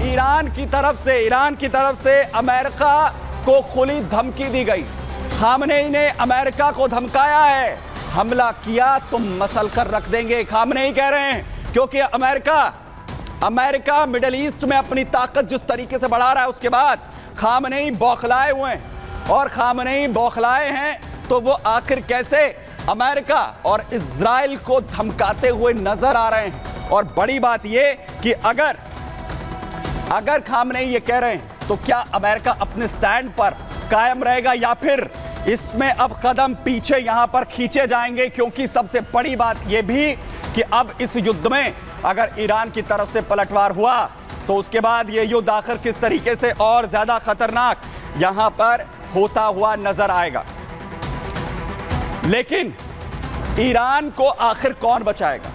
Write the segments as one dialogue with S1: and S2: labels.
S1: Iran की तरफ से अमेरिका को खुली धमकी दी गई। खामनेई ने अमेरिका को धमकाया है, हमला किया तो मसल कर रख देंगे, खामनेई कह रहे हैं। क्योंकि अमेरिका मिडिल ईस्ट में अपनी ताकत जिस तरीके से बढ़ा रहा है, उसके बाद खामनेई बौखलाए हुए हैं। और खामनेई बौखलाए हैं तो वो आखिर कैसे अमेरिका और इजराइल को धमकाते हुए नजर आ रहे हैं। और बड़ी बात ये कि अगर खामनेई ये कह रहे हैं तो क्या अमेरिका अपने स्टैंड पर कायम रहेगा या फिर इसमें अब कदम पीछे यहां पर खींचे जाएंगे। क्योंकि सबसे बड़ी बात यह भी कि अब इस युद्ध में अगर ईरान की तरफ से पलटवार हुआ तो उसके बाद यह युद्ध आखिर किस तरीके से और ज्यादा खतरनाक यहां पर होता हुआ नजर आएगा। लेकिन ईरान को आखिर कौन बचाएगा?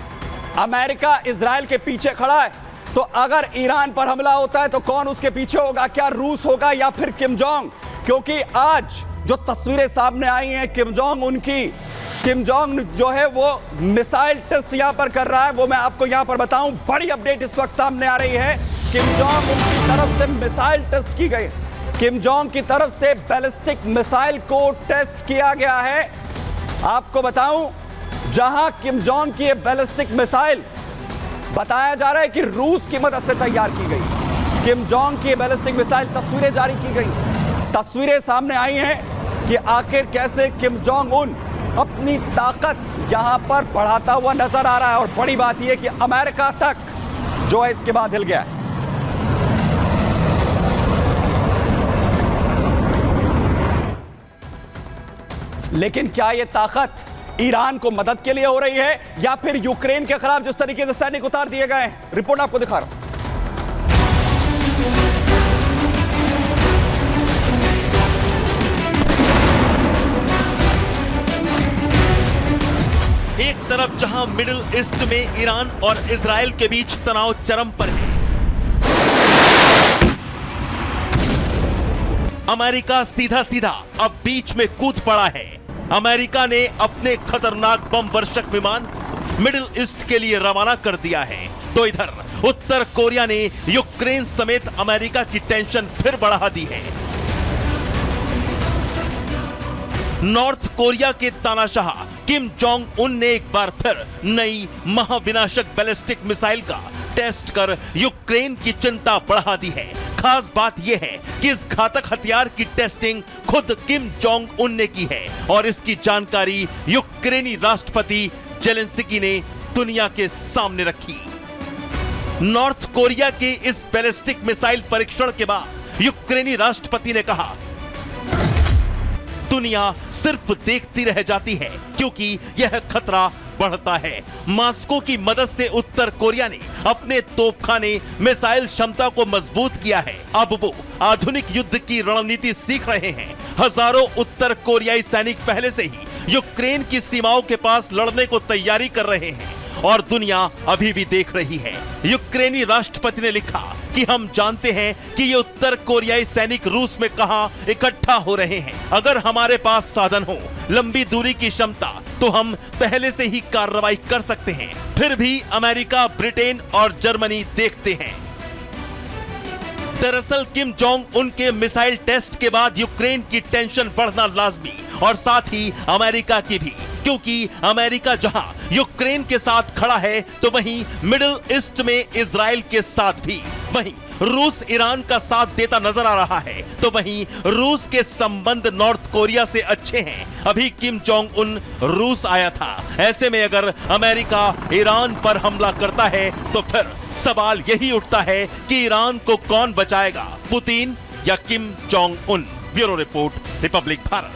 S1: अमेरिका इजराइल के पीछे खड़ा है, तो अगर ईरान पर हमला होता है तो कौन उसके पीछे होगा? क्या रूस होगा या फिर किम जोंग? क्योंकि आज जो तस्वीरें सामने आई हैं किम जोंग जो है वो मिसाइल टेस्ट यहां पर कर रहा है। वो मैं आपको यहां पर बताऊं, बड़ी अपडेट इस वक्त सामने आ रही है। किम जोंग की तरफ से मिसाइल टेस्ट की गई, किम जोंग की तरफ से बैलिस्टिक मिसाइल को टेस्ट किया गया है। आपको बताऊं, जहां किम जोंग की बैलिस्टिक मिसाइल बताया जा रहा है कि रूस की मदद से तैयार की गई। किम जोंग की बैलिस्टिक मिसाइल तस्वीरें जारी की गई, तस्वीरें सामने आई हैं कि आखिर कैसे किम जोंग उन अपनी ताकत यहां पर बढ़ाता हुआ नजर आ रहा है। और बड़ी बात यह कि अमेरिका तक जो है इसके बाद हिल गया है। लेकिन क्या यह ताकत ईरान को मदद के लिए हो रही है या फिर यूक्रेन के खिलाफ जिस तरीके से सैनिक उतार दिए गए हैं? रिपोर्ट आपको दिखा रहा हूं।
S2: एक तरफ जहां मिडिल ईस्ट में ईरान और इजराइल के बीच तनाव चरम पर है, अमेरिका सीधा अब बीच में कूद पड़ा है। अमेरिका ने अपने खतरनाक बम वर्षक विमान मिडिल ईस्ट के लिए रवाना कर दिया है, तो इधर उत्तर कोरिया ने यूक्रेन समेत अमेरिका की टेंशन फिर बढ़ा दी है। नॉर्थ कोरिया के तानाशाह किम जोंग उन ने एक बार फिर नई महाविनाशक बैलिस्टिक मिसाइल का टेस्ट कर यूक्रेन की चिंता बढ़ा दी है। खास बात यह है कि इस घातक हथियार की टेस्टिंग खुद किम जोंग उन ने की है और इसकी जानकारी यूक्रेनी राष्ट्रपति जेलेंस्की ने दुनिया के सामने रखी। नॉर्थ कोरिया के इस बैलिस्टिक मिसाइल परीक्षण के बाद यूक्रेनी राष्ट्रपति ने कहा, दुनिया सिर्फ देखती रह जाती है क्योंकि यह खतरा बढ़ता है। मास्को की मदद से उत्तर कोरिया ने अपने तोपखाने मिसाइल क्षमता को मजबूत किया है। अब वो आधुनिक युद्ध की रणनीति सीख रहे हैं। हजारों उत्तर कोरियाई सैनिक पहले से ही यूक्रेन की सीमाओं के पास लड़ने को तैयारी कर रहे हैं और दुनिया अभी भी देख रही है। यूक्रेनी राष्ट्रपति ने लिखा कि हम जानते हैं कि ये उत्तर कोरियाई सैनिक रूस में कहां इकट्ठा हो रहे हैं। अगर हमारे पास साधन हो, लंबी दूरी की क्षमता, तो हम पहले से ही कार्रवाई कर सकते हैं। फिर भी अमेरिका, ब्रिटेन और जर्मनी देखते हैं। दरअसल किम जोंग उनके मिसाइल टेस्ट के बाद यूक्रेन की टेंशन बढ़ना लाजमी और साथ ही अमेरिका की भी, क्योंकि अमेरिका जहां यूक्रेन के साथ खड़ा है तो वहीं मिडिल ईस्ट में इजराइल के साथ भी, वहीं रूस ईरान का साथ देता नजर आ रहा है, तो वहीं रूस के संबंध नॉर्थ कोरिया से अच्छे हैं। अभी किम जोंग उन रूस आया था। ऐसे में अगर अमेरिका ईरान पर हमला करता है तो फिर सवाल यही उठता है कि ईरान को कौन बचाएगा, पुतिन या Kim Jong Un? Bureau report, republic Bharat.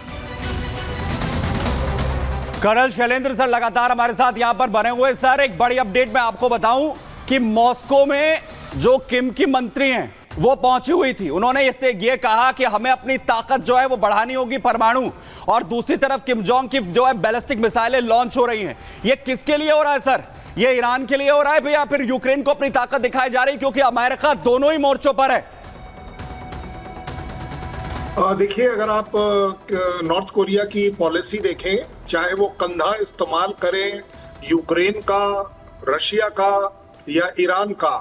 S1: Colonel Shailendra sir लगातार हमारे साथ यहां पर बने हुए। सर, एक बड़ी अपडेट मैं आपको बताऊं कि मॉस्को में जो किम की मंत्री हैं वो पहुंची हुई थी। उन्होंने ये कहा कि हमें अपनी ताकत जो है वो बढ़ानी होगी, परमाणु, और दूसरी तरफ किम जोंग की जो है बैलिस्टिक मिसाइलें लॉन्च हो रही हैं। ये किसके लिए हो रहा है सर? ये ईरान के लिए हो रहा है या फिर यूक्रेन को अपनी ताकत दिखाई जा रही है? क्योंकि अमेरिका दोनों ही मोर्चों पर है।
S3: देखिए, अगर आप नॉर्थ कोरिया की पॉलिसी देखें, चाहे वो कंधा इस्तेमाल करें यूक्रेन का, रशिया का या ईरान का,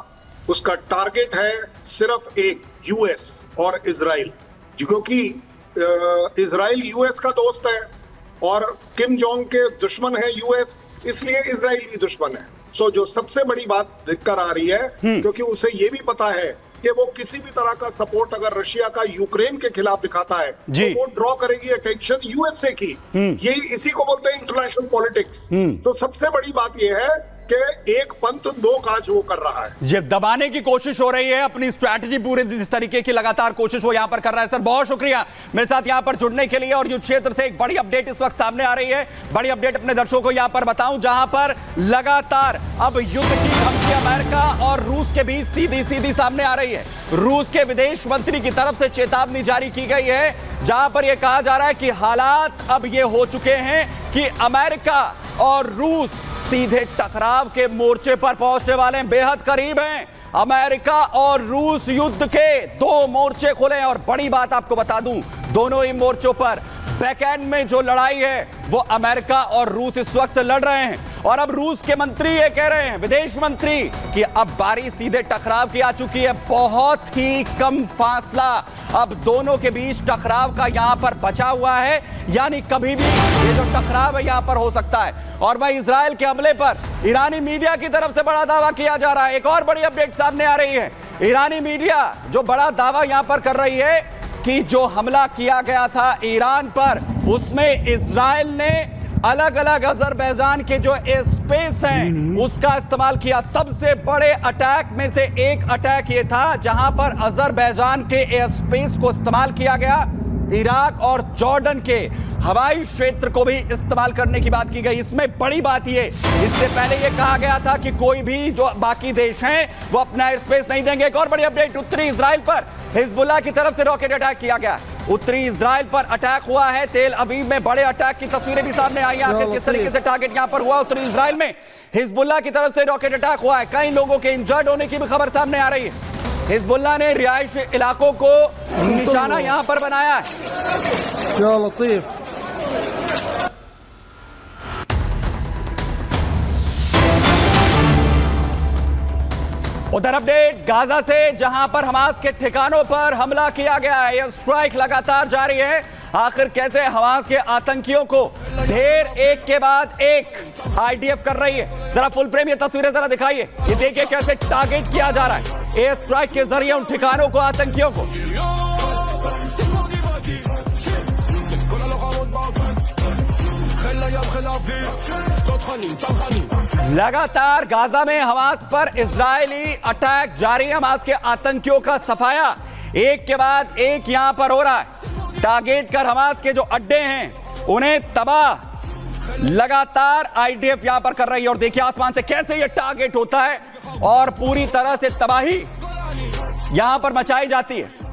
S3: उसका टारगेट है सिर्फ एक, यूएस और इजराइल, क्योंकि इजराइल यूएस का दोस्त है और किम जोंग के दुश्मन है यूएस, इसलिए इजराइल भी दुश्मन है। सो जो सबसे बड़ी बात दिक्कत आ रही है, क्योंकि उसे ये भी पता है कि वो किसी भी तरह का सपोर्ट अगर रशिया का यूक्रेन के खिलाफ दिखाता है तो वो ड्रॉ करेगी अटेंशन यूएसए की। यही इसी को बोलते हैं इंटरनेशनल पॉलिटिक्स। तो सबसे बड़ी बात ये है कि एक पंथ दो काज वो कर रहा है।
S1: ये दबाने की कोशिश हो रही है, अपनी स्ट्रैटेजी पूरे इस तरीके की लगातार कोशिश वो यहां पर कर रहा है। सर बहुत शुक्रिया मेरे साथ यहां पर जुड़ने के लिए। और युद्ध क्षेत्र से एक बड़ी अपडेट इस वक्त सामने आ रही है, बड़ी अपडेट अपने दर्शकों को यहां पर बताऊं, जहां पर लगातार अब युद्ध की धमकी अमेरिका और रूस के बीच सीधी सीधी सामने आ रही है। रूस के विदेश मंत्री की तरफ से चेतावनी जारी की गई है, जहां पर यह कहा जा रहा है कि हालात अब ये हो चुके हैं कि अमेरिका और रूस सीधे टकराव के मोर्चे पर पहुंचने वाले हैं, बेहद करीब हैं। अमेरिका और रूस युद्ध के दो मोर्चे खुले हैं और बड़ी बात आपको बता दूं, दोनों ही मोर्चों पर बैकएंड में जो लड़ाई है वो अमेरिका और रूस इस वक्त लड़ रहे हैं। और अब रूस के मंत्री ये कह रहे हैं, विदेश मंत्री, कि अब बारी सीधे टकराव की आ चुकी है। बहुत ही कम फासला अब दोनों के बीच टकराव का यहां पर बचा हुआ है, यानी कभी भी ये जो टकराव है यहां पर हो सकता है। और वहीं इजराइल के हमले पर ईरानी मीडिया की तरफ से बड़ा दावा किया जा रहा है। एक और बड़ी अपडेट सामने आ रही है, ईरानी मीडिया जो बड़ा दावा यहां पर कर रही है कि जो हमला किया गया था ईरान पर, उसमें इजराइल ने अलग अलग अजरबैजान के जो स्पेस हैं उसका इस्तेमाल किया। सबसे बड़े अटैक में से एक अटैक ये था जहां पर अजरबैजान के स्पेस को इस्तेमाल किया गया। इराक और जॉर्डन के हवाई क्षेत्र को भी इस्तेमाल करने की बात की गई। इसमें बड़ी बात ये, इससे पहले ये कहा गया था कि कोई भी जो बाकी देश हैं वो अपना स्पेस नहीं देंगे। एक और बड़ी अपडेट, उत्तरी इजराइल पर हिजबुल्लाह की तरफ से रॉकेट अटैक किया गया। उत्तरी इजराइल पर अटैक हुआ है, तेल अवीव में बड़े अटैक की तस्वीरें भी सामने आई हैं। आखिर किस तरीके से टारगेट यहां पर हुआ? उत्तरी इजराइल में हिजबुल्लाह की तरफ से रॉकेट अटैक हुआ है, कई लोगों के इंजर्ड होने की भी खबर सामने आ रही है। हिजबुल्लाह ने रिहायशी इलाकों को निशाना यहां पर बनाया है। उधर अपडेट गाजा से, जहां पर हमास के ठिकानों पर हमला किया गया है। यह स्ट्राइक लगातार जारी है। आखिर कैसे हमास के आतंकियों को ढेर एक के बाद एक आईडीएफ कर रही है। जरा फुल फ्रेम ये तस्वीरें जरा दिखाइए, ये देखिए कैसे टारगेट किया जा रहा है एयर स्ट्राइक के जरिए उन ठिकानों को, आतंकियों को। लगातार गाजा में हमास पर इजरायली अटैक जारी है। हमास के आतंकियों का सफाया एक के बाद एक यहां पर हो रहा है। टारगेट कर हमास के जो अड्डे हैं उन्हें तबाह लगातार आईडीएफ यहां पर कर रही है। और देखिए आसमान से कैसे यह टारगेट होता है और पूरी तरह से तबाही यहां पर मचाई जाती है।